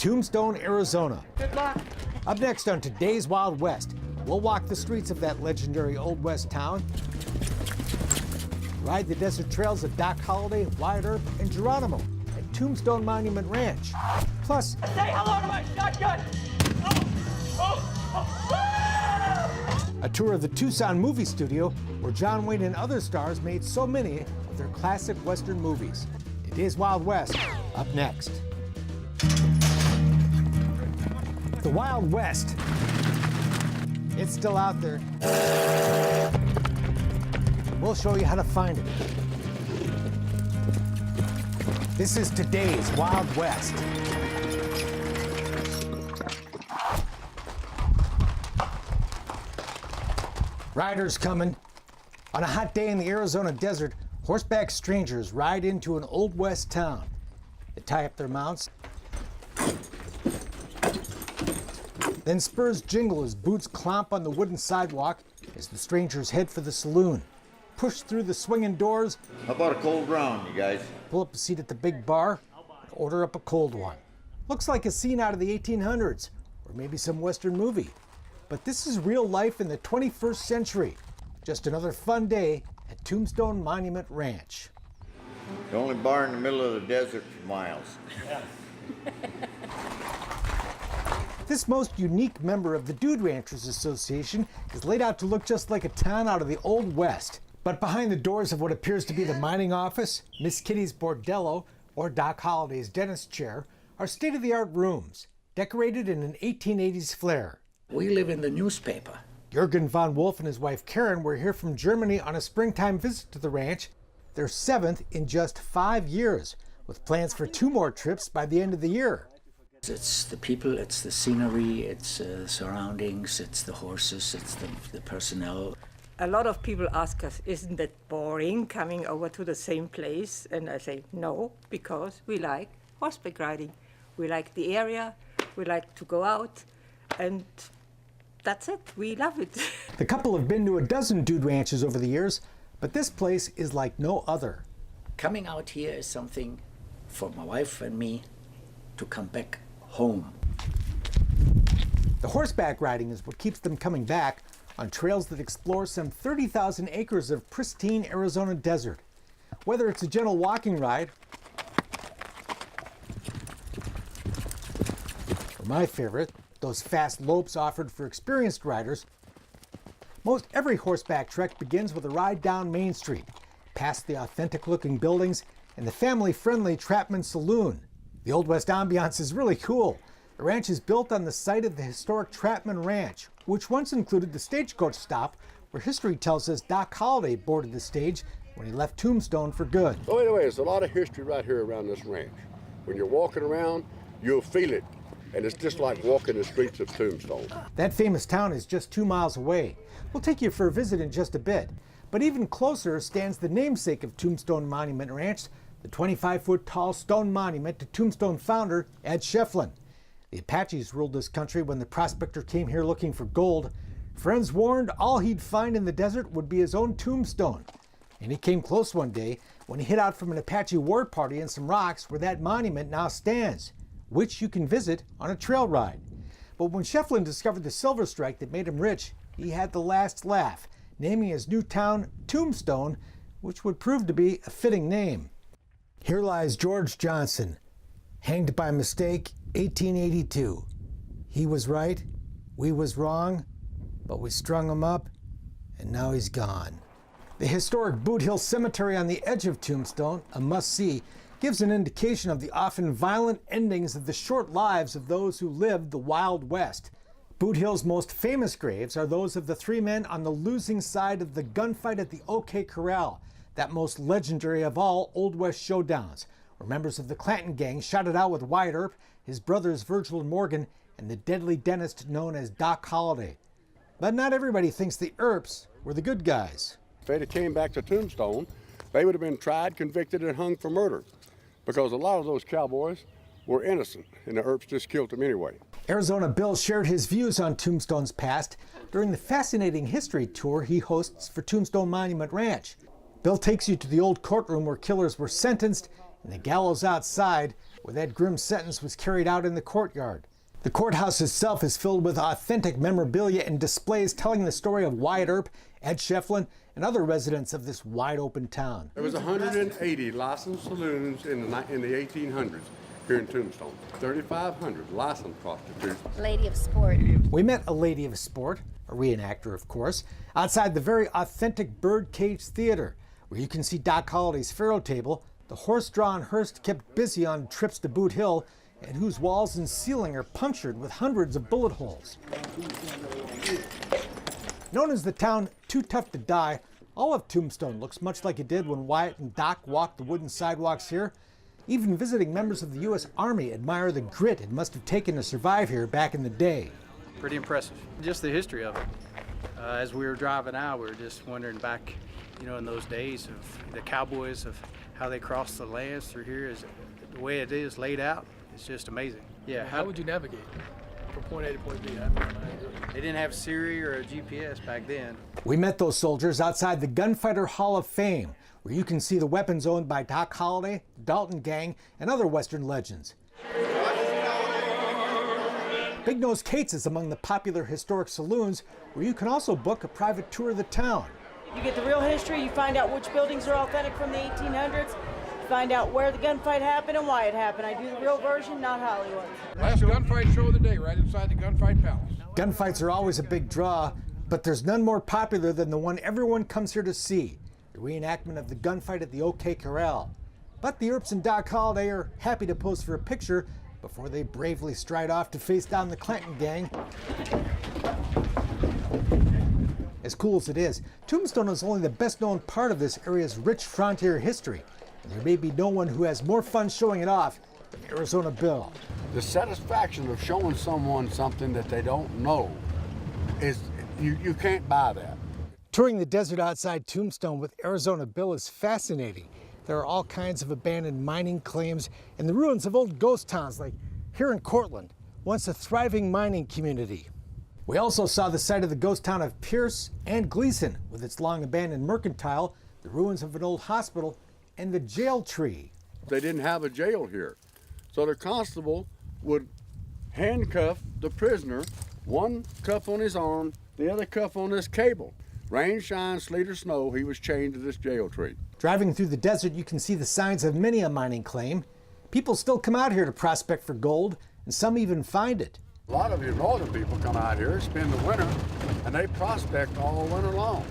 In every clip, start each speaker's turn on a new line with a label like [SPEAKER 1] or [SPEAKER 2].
[SPEAKER 1] Tombstone, Arizona.
[SPEAKER 2] Good luck.
[SPEAKER 1] Up next on today's Wild West, we'll walk the streets of that legendary Old West town, ride the desert trails of Doc Holliday, Wyatt Earp, and Geronimo at Tombstone Monument Ranch. Plus,
[SPEAKER 2] Say hello to my shotgun!
[SPEAKER 1] a tour of the Tucson Movie Studio, where John Wayne and other stars made so many of their classic Western movies. Today's Wild West, up next. The Wild West. It's still out there. We'll show you how to find it. This is today's Wild West. Riders coming. On a hot day in the Arizona desert, horseback strangers ride into an Old West town. They tie up their mounts. Then spurs jingle as boots clomp on the wooden sidewalk as the strangers head for the saloon. Push through the swinging doors.
[SPEAKER 3] How about a cold round, you guys?
[SPEAKER 1] Pull up a seat at the big bar and order up a cold one. Looks like a scene out of the 1800s, or maybe some Western movie. But this is real life in the 21st century. Just another fun day at Tombstone Monument Ranch.
[SPEAKER 3] The only bar in the middle of the desert for miles.
[SPEAKER 1] This most unique member of the Dude Ranchers Association is laid out to look just like a town out of the Old West. But behind the doors of what appears to be the mining office, Miss Kitty's bordello, or Doc Holliday's dentist chair, are state-of-the-art rooms, decorated in an 1880s flair.
[SPEAKER 4] We live in the newspaper.
[SPEAKER 1] Jürgen von Wolf and his wife Karen were here from Germany on a springtime visit to the ranch, their 7th in just 5 years, with plans for 2 more trips by the end of the year.
[SPEAKER 4] It's the people, it's the scenery, it's the surroundings, it's the horses, it's the personnel.
[SPEAKER 5] A lot of people ask us, isn't it boring coming over to the same place? And I say, no, because we like horseback riding. We like the area, we like to go out, and that's it, we love it.
[SPEAKER 1] The couple have been to a dozen Dude Ranches over the years, but this place is like no other.
[SPEAKER 4] Coming out here is something for my wife and me to come back home.
[SPEAKER 1] The horseback riding is what keeps them coming back on trails that explore some 30,000 acres of pristine Arizona desert. Whether it's a gentle walking ride, or my favorite, those fast lopes offered for experienced riders, most every horseback trek begins with a ride down Main Street, past the authentic-looking buildings and the family-friendly Trapman Saloon. The Old West ambiance is really cool. The ranch is built on the site of the historic Trapman Ranch, which once included the stagecoach stop where history tells us Doc Holliday boarded the stage when he left Tombstone for good.
[SPEAKER 6] So anyway, there's a lot of history right here around this ranch. When you're walking around, you'll feel it. And it's just like walking the streets of Tombstone.
[SPEAKER 1] That famous town is just 2 miles away. We'll take you for a visit in just a bit. But even closer stands the namesake of Tombstone Monument Ranch, the 25-foot tall stone monument to Tombstone founder Ed Schieffelin. The Apaches ruled this country when the prospector came here looking for gold. Friends warned all he'd find in the desert would be his own tombstone. And he came close one day when he hid out from an Apache war party in some rocks where that monument now stands, which you can visit on a trail ride. But when Schieffelin discovered the silver strike that made him rich, he had the last laugh, naming his new town Tombstone, which would prove to be a fitting name. Here lies George Johnson, hanged by mistake, 1882. He was right, we was wrong, but we strung him up, and now he's gone. The historic Boot Hill Cemetery on the edge of Tombstone, a must-see, gives an indication of the often violent endings of the short lives of those who lived the Wild West. Boot Hill's most famous graves are those of the 3 men on the losing side of the gunfight at the OK Corral, that most legendary of all Old West showdowns, where members of the Clanton gang shot it out with Wyatt Earp, his brothers Virgil and Morgan, and the deadly dentist known as Doc Holliday. But not everybody thinks the Earps were the good guys.
[SPEAKER 6] If they'd have came back to Tombstone, they would have been tried, convicted, and hung for murder. Because a lot of those cowboys were innocent, and the Earps just killed them anyway.
[SPEAKER 1] Arizona Bill shared his views on Tombstone's past during the fascinating history tour he hosts for Tombstone Monument Ranch. Bill takes you to the old courtroom where killers were sentenced and the gallows outside, where that grim sentence was carried out in the courtyard. The courthouse itself is filled with authentic memorabilia and displays telling the story of Wyatt Earp, Ed Shefflin, and other residents of this wide-open town.
[SPEAKER 6] There was 180 licensed saloons in the 1800s here in Tombstone. 3,500 licensed prostitutes.
[SPEAKER 2] Lady of Sport.
[SPEAKER 1] We met a lady of sport, a reenactor of course, outside the very authentic Birdcage Theater, where you can see Doc Holliday's Faro table, the horse-drawn hearse kept busy on trips to Boot Hill, and whose walls and ceiling are punctured with hundreds of bullet holes. Known as the town Too Tough to Die, all of Tombstone looks much like it did when Wyatt and Doc walked the wooden sidewalks here. Even visiting members of the U.S. Army admire the grit it must have taken to survive here back in the day.
[SPEAKER 7] Pretty impressive. Just the history of it. As we were driving out, we were just wondering back, in those days of the cowboys, of how they crossed the lands through here, is the way it is laid out. It's just amazing. Yeah.
[SPEAKER 8] How would you navigate from point A to point B?
[SPEAKER 7] They didn't have Siri or a GPS back then.
[SPEAKER 1] We met those soldiers outside the Gunfighter Hall of Fame, where you can see the weapons owned by Doc Holliday, Dalton Gang, and other Western legends. Big Nose Kate's is among the popular historic saloons, where you can also book a private tour of the town.
[SPEAKER 9] You get the real history, you find out which buildings are authentic from the 1800s, you find out where the gunfight happened and why it happened. I do the real version, not Hollywood.
[SPEAKER 8] Last gunfight show of the day, right inside the Gunfight Palace.
[SPEAKER 1] Gunfights are always a big draw, but there's none more popular than the one everyone comes here to see, the reenactment of the gunfight at the OK Corral. But the Earps and Doc Holliday are happy to pose for a picture before they bravely stride off to face down the Clanton Gang. As cool as it is, Tombstone is only the best known part of this area's rich frontier history, and there may be no one who has more fun showing it off than Arizona Bill.
[SPEAKER 6] The satisfaction of showing someone something that they don't know is, you can't buy that.
[SPEAKER 1] Touring the desert outside Tombstone with Arizona Bill is fascinating. There are all kinds of abandoned mining claims and the ruins of old ghost towns like here in Cortland, once a thriving mining community. We also saw the site of the ghost town of Pierce and Gleason with its long abandoned mercantile, the ruins of an old hospital, and the jail tree.
[SPEAKER 6] They didn't have a jail here. So the constable would handcuff the prisoner, one cuff on his arm, the other cuff on this cable. Rain, shine, sleet, or snow, he was chained to this jail tree.
[SPEAKER 1] Driving through the desert, you can see the signs of many a mining claim. People still come out here to prospect for gold, and some even find it.
[SPEAKER 6] A lot of you northern people come out here, spend the winter, and they prospect all winter long.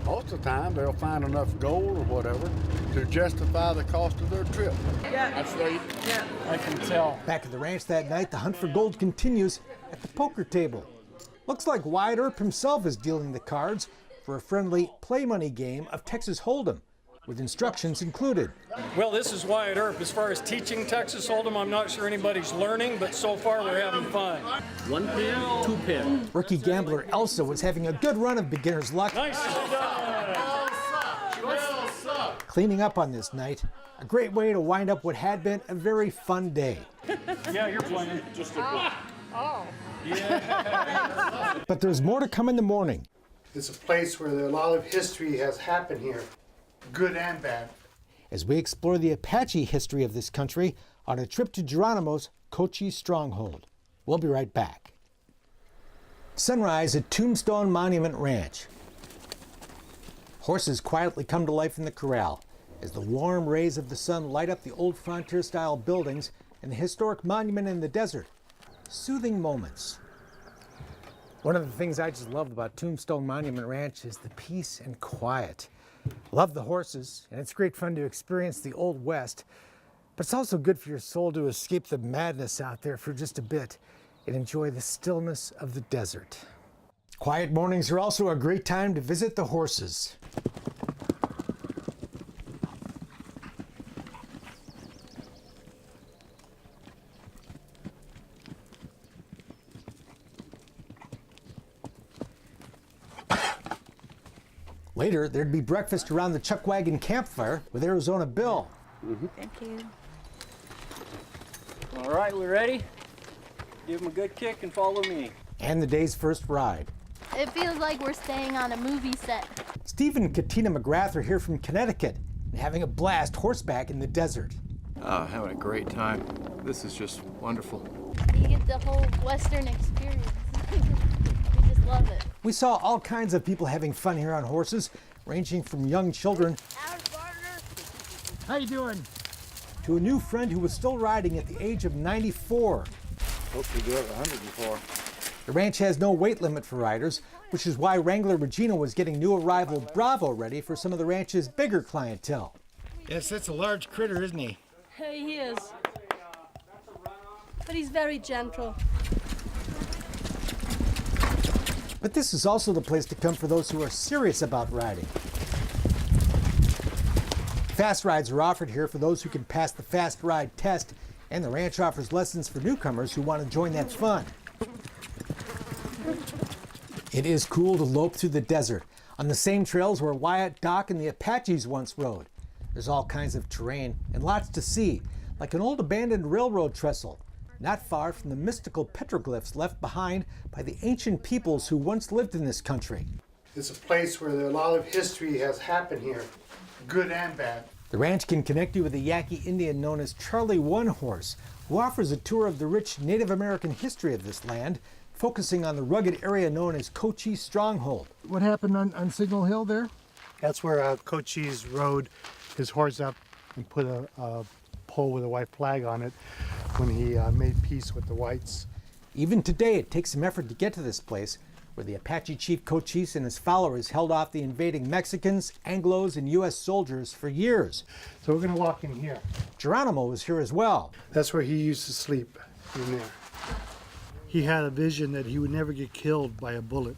[SPEAKER 6] Most of the time, they'll find enough gold or whatever to justify the cost of their trip.
[SPEAKER 9] Yeah.
[SPEAKER 8] That's right.
[SPEAKER 9] Yeah.
[SPEAKER 8] I can tell.
[SPEAKER 1] Back at the ranch that night, the hunt for gold continues at the poker table. Looks like Wyatt Earp himself is dealing the cards for a friendly play money game of Texas Hold'em, with instructions included.
[SPEAKER 10] Well, this is Wyatt Earp. As far as teaching Texas Hold'em, I'm not sure anybody's learning, but so far we're having fun.
[SPEAKER 4] 1 pin, 2 pin.
[SPEAKER 1] Rookie gambler Elsa was having a good run of beginner's luck.
[SPEAKER 10] Nice.
[SPEAKER 1] Cleaning up on this night, a great way to wind up what had been a very fun day.
[SPEAKER 10] Yeah, you're playing. Just a
[SPEAKER 1] But there's more to come in the morning.
[SPEAKER 11] It's a place where a lot of history has happened here, good and bad.
[SPEAKER 1] As we explore the Apache history of this country on a trip to Geronimo's Cochise Stronghold. We'll be right back. Sunrise at Tombstone Monument Ranch. Horses quietly come to life in the corral as the warm rays of the sun light up the old frontier-style buildings and the historic monument in the desert. Soothing moments. One of the things I just love about Tombstone Monument Ranch is the peace and quiet. Love the horses, and it's great fun to experience the Old West, but it's also good for your soul to escape the madness out there for just a bit and enjoy the stillness of the desert. Quiet mornings are also a great time to visit the horses. Later, there'd be breakfast around the Chuck Wagon campfire with Arizona Bill.
[SPEAKER 5] Thank you.
[SPEAKER 7] All right, we ready? Give him a good kick and follow me.
[SPEAKER 1] And the day's first ride.
[SPEAKER 2] It feels like we're staying on a movie set.
[SPEAKER 1] Steve and Katina McGrath are here from Connecticut and having a blast horseback in the desert.
[SPEAKER 12] Having a great time. This is just wonderful.
[SPEAKER 2] You get the whole Western experience. We just love it.
[SPEAKER 1] We saw all kinds of people having fun here on horses, ranging from young children
[SPEAKER 11] How you doing?
[SPEAKER 1] to a new friend who was still riding at the age of 94.
[SPEAKER 11] Hope you do have 100 before.
[SPEAKER 1] The ranch has no weight limit for riders, which is why Wrangler Regina was getting new arrival Bravo ready for some of the ranch's bigger clientele.
[SPEAKER 11] Yes, that's a large critter, isn't he?
[SPEAKER 13] Hey, he is. But he's very gentle.
[SPEAKER 1] But this is also the place to come for those who are serious about riding. Fast rides are offered here for those who can pass the fast ride test, and the ranch offers lessons for newcomers who want to join that fun. It is cool to lope through the desert on the same trails where Wyatt, Doc, and the Apaches once rode. There's all kinds of terrain and lots to see, like an old abandoned railroad trestle, not far from the mystical petroglyphs left behind by the ancient peoples who once lived in this country.
[SPEAKER 11] It's a place where a lot of history has happened here, good and bad.
[SPEAKER 1] The ranch can connect you with a Yaqui Indian known as Charlie One Horse, who offers a tour of the rich Native American history of this land, focusing on the rugged area known as Cochise Stronghold.
[SPEAKER 11] What happened on Signal Hill there? That's where Cochise rode his horse up and put a pole with a white flag on it when he made peace with the whites.
[SPEAKER 1] Even today, it takes some effort to get to this place, where the Apache chief Cochise and his followers held off the invading Mexicans, Anglos, and U.S. soldiers for years.
[SPEAKER 11] So we're going to walk in here.
[SPEAKER 1] Geronimo was here as well.
[SPEAKER 11] That's where he used to sleep, in there. He had a vision that he would never get killed by a bullet.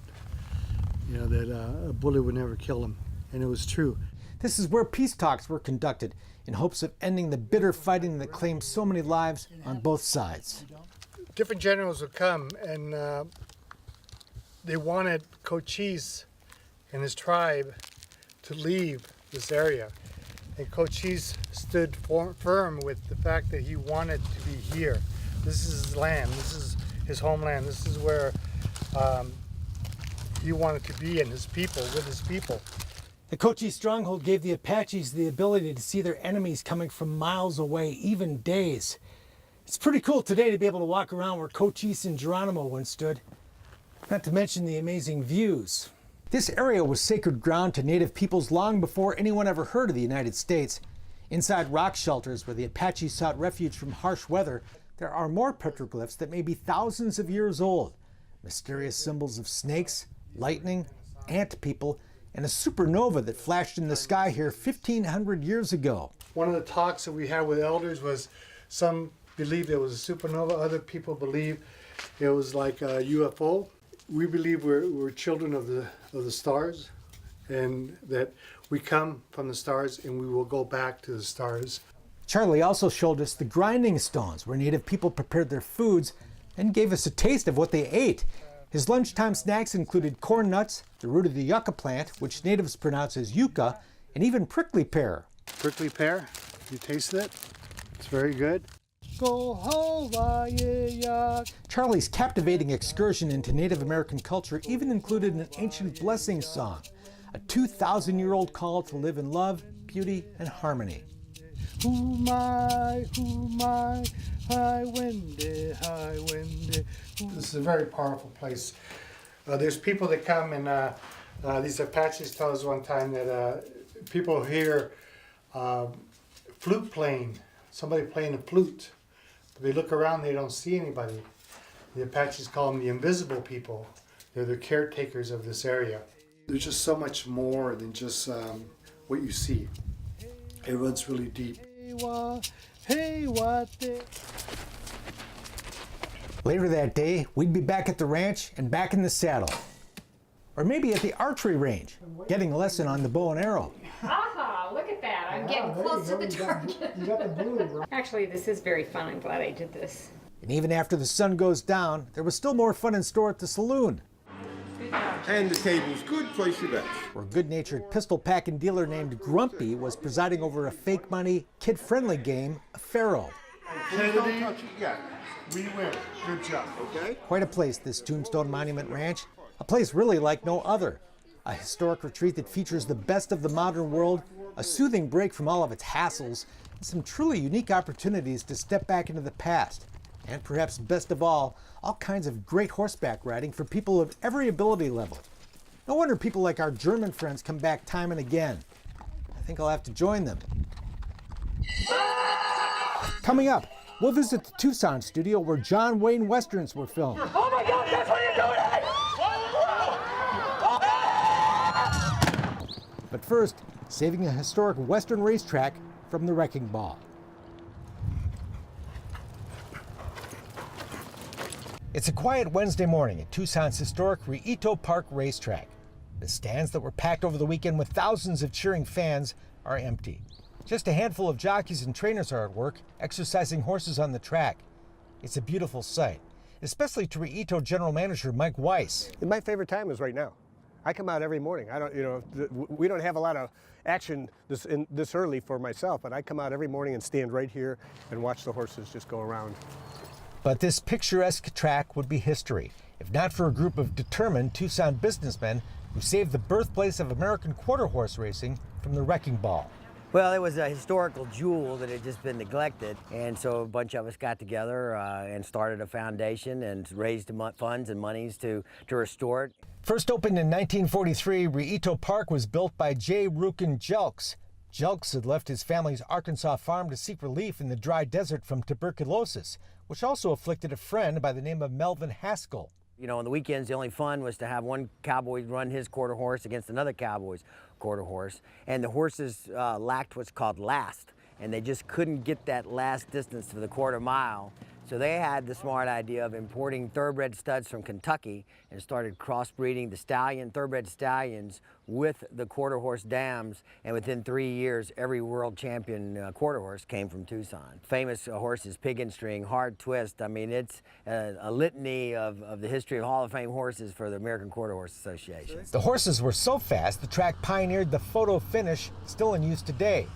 [SPEAKER 11] You know, that a bullet would never kill him. And it was true.
[SPEAKER 1] This is where peace talks were conducted in hopes of ending the bitter fighting that claimed so many lives on both sides.
[SPEAKER 11] Different generals would come, and they wanted Cochise and his tribe to leave this area. And Cochise stood firm with the fact that he wanted to be here. This is his land. This is his homeland. This is where he wanted to be, and his people, with his people.
[SPEAKER 1] The Cochise stronghold gave the Apaches the ability to see their enemies coming from miles away, even days. It's pretty cool today to be able to walk around where Cochise and Geronimo once stood, not to mention the amazing views. This area was sacred ground to Native peoples long before anyone ever heard of the United States. Inside rock shelters where the Apaches sought refuge from harsh weather, there are more petroglyphs that may be thousands of years old. Mysterious symbols of snakes, lightning, ant people, and a supernova that flashed in the sky here 1,500 years ago.
[SPEAKER 11] One of the talks that we had with elders was some believed it was a supernova, other people believe it was like a UFO. We believe we're children of the stars, and that we come from the stars and we will go back to the stars.
[SPEAKER 1] Charlie also showed us the grinding stones where Native people prepared their foods and gave us a taste of what they ate. His lunchtime snacks included corn nuts, the root of the yucca plant, which natives pronounce as yucca, and even prickly pear.
[SPEAKER 11] Prickly pear, you taste it? It's very good.
[SPEAKER 1] Charlie's captivating excursion into Native American culture even included an ancient blessing song, a 2,000-year-old call to live in love, beauty, and harmony.
[SPEAKER 11] High windy, high windy. This is a very powerful place. There's people that come, and these Apaches tell us one time that people hear flute playing, somebody playing a flute. They look around, they don't see anybody. The Apaches call them the invisible people. They're the caretakers of this area. There's just so much more than just what you see. It runs really deep.
[SPEAKER 1] Later that day, we'd be back at the ranch and back in the saddle. Or maybe at the archery range, getting a lesson on the bow and arrow.
[SPEAKER 14] Aha, look at that. I'm getting close to the target. Actually, this is very fun. I'm glad I did this.
[SPEAKER 1] And even after the sun goes down, there was still more fun in store at the saloon.
[SPEAKER 15] And the table's good, place your bets.
[SPEAKER 1] Where a good-natured pistol-packing dealer named Grumpy was presiding over a fake money, kid-friendly game, a Pharaoh.
[SPEAKER 11] Kennedy, we win. Good job.
[SPEAKER 15] Okay.
[SPEAKER 1] Quite a place, this Tombstone Monument Ranch. A place really like no other. A historic retreat that features the best of the modern world, a soothing break from all of its hassles, some truly unique opportunities to step back into the past. And perhaps best of all kinds of great horseback riding for people of every ability level. No wonder people like our German friends come back time and again. I think I'll have to join them. Coming up, we'll visit the Tucson studio where John Wayne Westerns were filmed.
[SPEAKER 12] Oh my God, that's what you're doing!
[SPEAKER 1] But first, saving a historic Western racetrack from the wrecking ball. It's a quiet Wednesday morning at Tucson's historic Rillito Park racetrack. The stands that were packed over the weekend with thousands of cheering fans are empty. Just a handful of jockeys and trainers are at work, exercising horses on the track. It's a beautiful sight, especially to Rillito General Manager Mike Weiss.
[SPEAKER 16] My favorite time is right now. I come out every morning. We don't have a lot of action this early for myself, but I come out every morning and stand right here and watch the horses just go around.
[SPEAKER 1] But this picturesque track would be history, if not for a group of determined Tucson businessmen who saved the birthplace of American quarter horse racing from the wrecking ball.
[SPEAKER 17] Well, it was a historical jewel that had just been neglected, and so a bunch of us got together and started a foundation and raised funds and monies to restore it.
[SPEAKER 1] First opened in 1943, Rillito Park was built by J. Rukin Jelks. Jelks had left his family's Arkansas farm to seek relief in the dry desert from tuberculosis, which also afflicted a friend by the name of Melvin Haskell.
[SPEAKER 17] You know, on the weekends, the only fun was to have one cowboy run his quarter horse against another cowboy's quarter horse. And the horses lacked what's called last, and they just couldn't get that last distance to the quarter mile. So they had the smart idea of importing thoroughbred studs from Kentucky and started crossbreeding the thoroughbred stallions with the quarter horse dams. And within 3 years, every world champion quarter horse came from Tucson. Famous horses, Pig and String, Hard Twist. I mean, it's a litany of the history of Hall of Fame horses for the American Quarter Horse Association.
[SPEAKER 1] The horses were so fast, the track pioneered the photo finish, still in use today.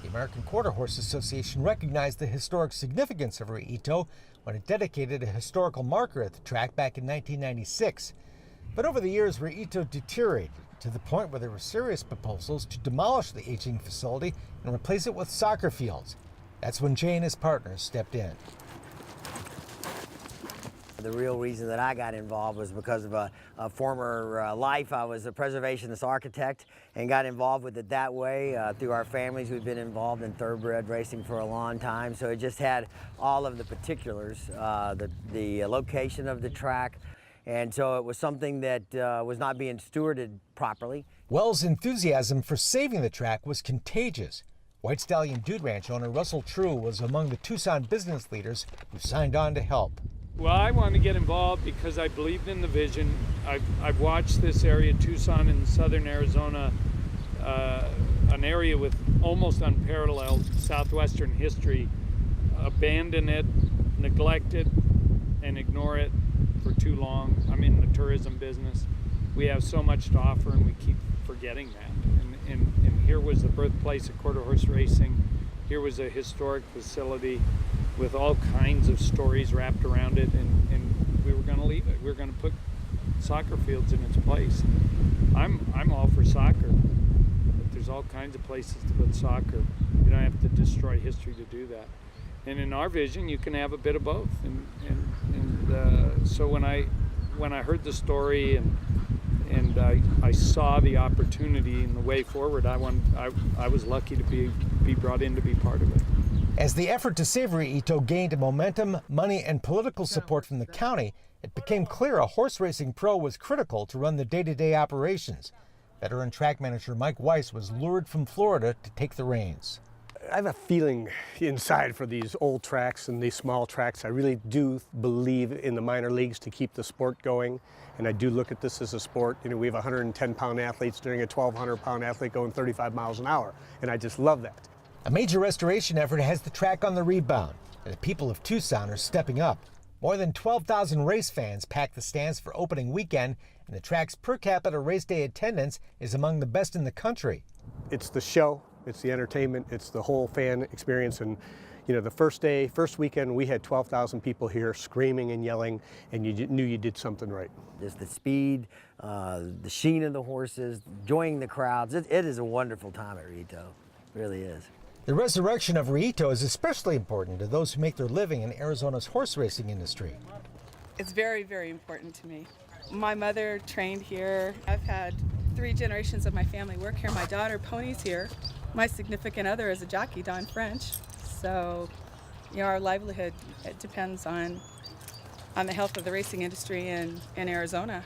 [SPEAKER 1] The American Quarter Horse Association recognized the historic significance of Rillito when it dedicated a historical marker at the track back in 1996. But over the years, Rillito deteriorated to the point where there were serious proposals to demolish the aging facility and replace it with soccer fields. That's when Jay and his partners stepped in.
[SPEAKER 17] The real reason that I got involved was because of a former life. I was a preservationist architect and got involved with it that way. Through our families, we've been involved in thoroughbred racing for a long time, so it just had all of the particulars, the location of the track, and so it was something that was not being stewarded properly.
[SPEAKER 1] Wells' enthusiasm for saving the track was contagious. White Stallion Dude Ranch owner Russell True was among the Tucson business leaders who signed on to help.
[SPEAKER 10] Well, I wanted to get involved because I believed in the vision. I've watched this area, Tucson in southern Arizona, an area with almost unparalleled southwestern history, abandon it, neglect it, and ignore it for too long. I'm in the tourism business. We have so much to offer and we keep forgetting that. And here was the birthplace of quarter horse racing. Here was a historic facility with all kinds of stories wrapped around it, and we were going to leave it. We were going to put soccer fields in its place. I'm all for soccer, but there's all kinds of places to put soccer. You don't have to destroy history to do that. And in our vision, you can have a bit of both. So when I heard the story and I saw the opportunity and the way forward, I was lucky to be brought in to be part of it.
[SPEAKER 1] As the effort to save Rillito gained momentum, money, and political support from the county, it became clear a horse racing pro was critical to run the day-to-day operations. Veteran track manager Mike Weiss was lured from Florida to take the reins.
[SPEAKER 16] I have a feeling inside for these old tracks and these small tracks. I really do believe in the minor leagues to keep the sport going, and I do look at this as a sport. You know, we have 110-pound athletes during a 1,200-pound athlete going 35 miles an hour, and I just love that.
[SPEAKER 1] A major restoration effort has the track on the rebound, and the people of Tucson are stepping up. More than 12,000 race fans packed the stands for opening weekend, and the track's per capita race day attendance is among the best in the country.
[SPEAKER 16] It's the show, it's the entertainment, it's the whole fan experience, and you know, the first weekend, we had 12,000 people here screaming and yelling, and you knew you did something right.
[SPEAKER 17] Just the speed, the sheen of the horses, enjoying the crowds. It is a wonderful time at Rillito. It really is.
[SPEAKER 1] The resurrection of Rito is especially important to those who make their living in Arizona's horse racing industry.
[SPEAKER 12] It's very, very important to me. My mother trained here. I've had 3 generations of my family work here. My daughter ponies here. My significant other is a jockey, Don French. So, you know, our livelihood, it depends on the health of the racing industry in Arizona.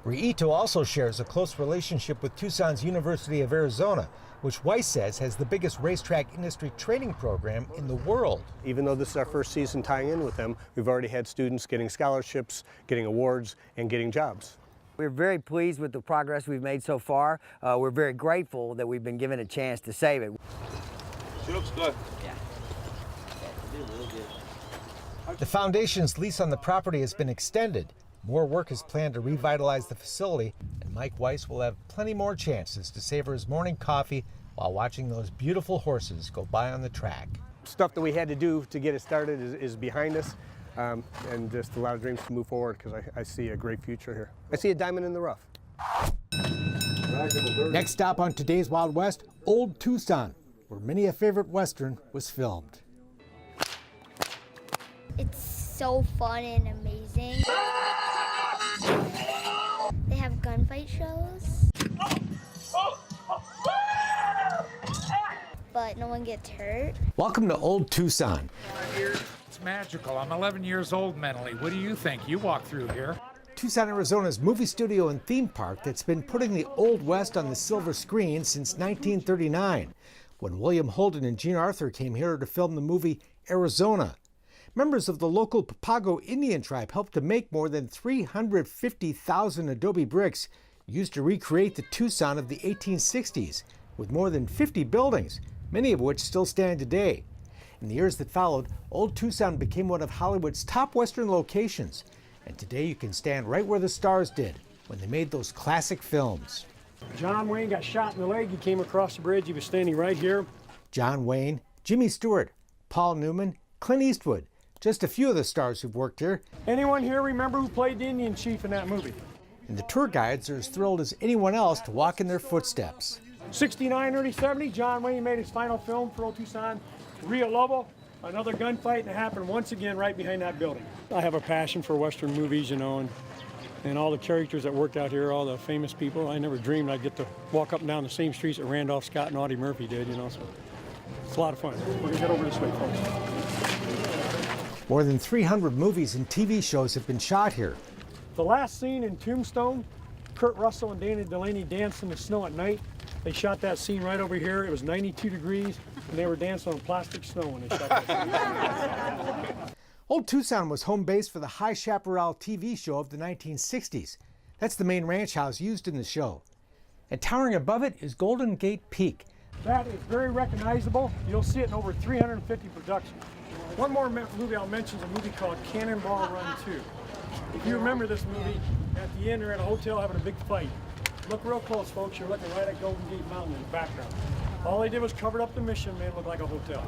[SPEAKER 1] Rito also shares a close relationship with Tucson's University of Arizona, which Weiss says has the biggest racetrack industry training program in the world.
[SPEAKER 16] Even though this is our first season tying in with them, we've already had students getting scholarships, getting awards, and getting jobs.
[SPEAKER 17] We're very pleased with the progress we've made so far. We're very grateful that we've been given a chance to save it.
[SPEAKER 15] She looks good.
[SPEAKER 17] Yeah.
[SPEAKER 1] The foundation's lease on the property has been extended. More work is planned to revitalize the facility, and Mike Weiss will have plenty more chances to savor his morning coffee while watching those beautiful horses go by on the track.
[SPEAKER 16] Stuff that we had to do to get it started is behind us, and just a lot of dreams to move forward because I see a great future here. I see a diamond in the rough.
[SPEAKER 1] Next stop on today's Wild West, Old Tucson, where many a favorite Western was filmed.
[SPEAKER 2] It's so fun and amazing. They have gunfight shows, but no one gets hurt.
[SPEAKER 1] Welcome to Old Tucson.
[SPEAKER 18] It's magical. I'm 11 years old mentally. What do you think? You walk through here.
[SPEAKER 1] Tucson, Arizona's movie studio and theme park that's been putting the Old West on the silver screen since 1939, when William Holden and Jean Arthur came here to film the movie Arizona. Members of the local Papago Indian tribe helped to make more than 350,000 adobe bricks used to recreate the Tucson of the 1860s, with more than 50 buildings, many of which still stand today. In the years that followed, Old Tucson became one of Hollywood's top Western locations, and today you can stand right where the stars did when they made those classic films.
[SPEAKER 19] John Wayne got shot in the leg. He came across the bridge. He was standing right here.
[SPEAKER 1] John Wayne, Jimmy Stewart, Paul Newman, Clint Eastwood, just a few of the stars who've worked here.
[SPEAKER 19] Anyone here remember who played the Indian chief in that movie?
[SPEAKER 1] And the tour guides are as thrilled as anyone else to walk in their footsteps.
[SPEAKER 19] 69, early 70, John Wayne made his final film for Old Tucson, Rio Lobo. Another gunfight, and it happened once again right behind that building. I have a passion for Western movies, you know, and all the characters that worked out here, all the famous people. I never dreamed I'd get to walk up and down the same streets that Randolph Scott and Audie Murphy did, you know, so it's a lot of fun. We're gonna head over this way, folks.
[SPEAKER 1] More than 300 movies and TV shows have been shot here.
[SPEAKER 19] The last scene in Tombstone, Kurt Russell and Dana Delaney danced in the snow at night. They shot that scene right over here. It was 92 degrees, and they were dancing on plastic snow when they shot that scene.
[SPEAKER 1] Old Tucson was home base for the High Chaparral TV show of the 1960s. That's the main ranch house used in the show. And towering above it is Golden Gate Peak.
[SPEAKER 19] That is very recognizable. You'll see it in over 350 productions. One more movie I'll mention is a movie called Cannonball Run 2. If you remember this movie, at the end they're at a hotel having a big fight. Look real close, folks. You're looking right at Golden Gate Mountain in the background. All they did was cover up the mission, made it look like a hotel.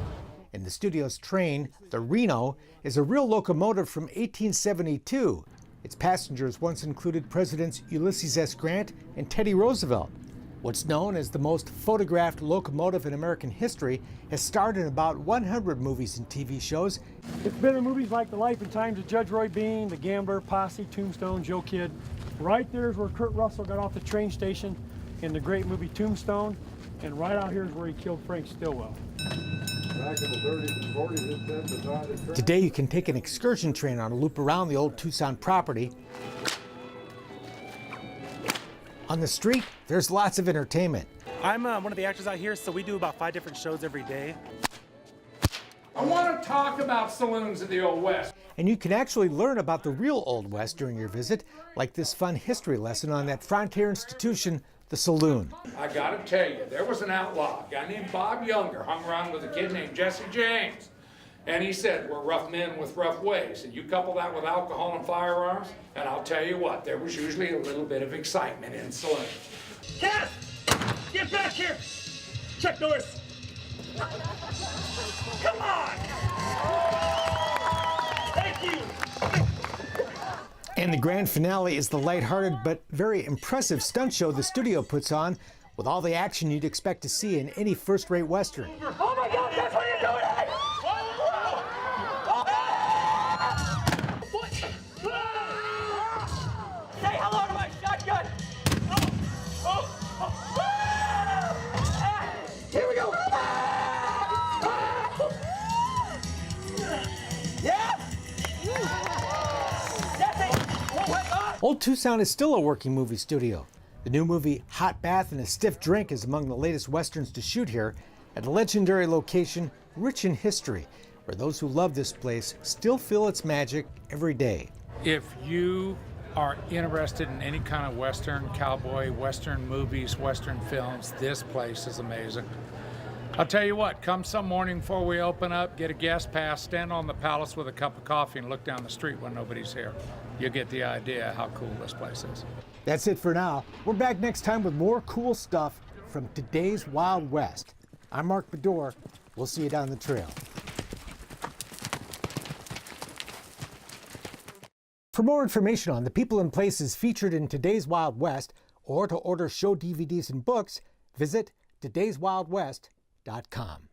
[SPEAKER 1] And the studio's train, the Reno, is a real locomotive from 1872. Its passengers once included Presidents Ulysses S. Grant and Teddy Roosevelt. What's known as the most photographed locomotive in American history has starred in about 100 movies and TV shows.
[SPEAKER 19] It's been in movies like The Life and Times of Judge Roy Bean, The Gambler, Posse, Tombstone, Joe Kidd. Right there is where Kurt Russell got off the train station in the great movie Tombstone, and right out here is where he killed Frank Stillwell.
[SPEAKER 6] Back in the 30s and 40s, it said the
[SPEAKER 1] Today you can take an excursion train on a loop around the Old Tucson property. On the street, there's lots of entertainment.
[SPEAKER 20] I'm one of the actors out here, so we do about 5 different shows every day.
[SPEAKER 18] I want to talk about saloons of the Old West.
[SPEAKER 1] And you can actually learn about the real Old West during your visit, like this fun history lesson on that frontier institution, the saloon.
[SPEAKER 18] I gotta tell you, there was an outlaw, a guy named Bob Younger, hung around with a kid named Jesse James. And he said, we're rough men with rough ways. And you couple that with alcohol and firearms, and I'll tell you what, there was usually a little bit of excitement in saloons.
[SPEAKER 20] Cass! Get back here! Check Norris! Come on! Thank you!
[SPEAKER 1] And the grand finale is the lighthearted but very impressive stunt show the studio puts on, with all the action you'd expect to see in any first-rate Western.
[SPEAKER 20] Oh my go! That's what you're doing! Hey! Say hello to my shotgun! Here we go! Yeah!
[SPEAKER 1] Old Tucson is still a working movie studio. The new movie Hot Bath and a Stiff Drink is among the latest westerns to shoot here at a legendary location rich in history, where those who love this place still feel its magic every day.
[SPEAKER 18] If you are interested in any kind of Western, cowboy, Western movies, Western films, this place is amazing. I'll tell you what, come some morning before we open up, get a guest pass, stand on the Palace with a cup of coffee and look down the street when nobody's here. You'll get the idea how cool this place is.
[SPEAKER 1] That's it for now. We're back next time with more cool stuff from today's Wild West. I'm Mark Bedore. We'll see you down the trail. For more information on the people and places featured in today's Wild West, or to order show DVDs and books, visit todayswildwest.com.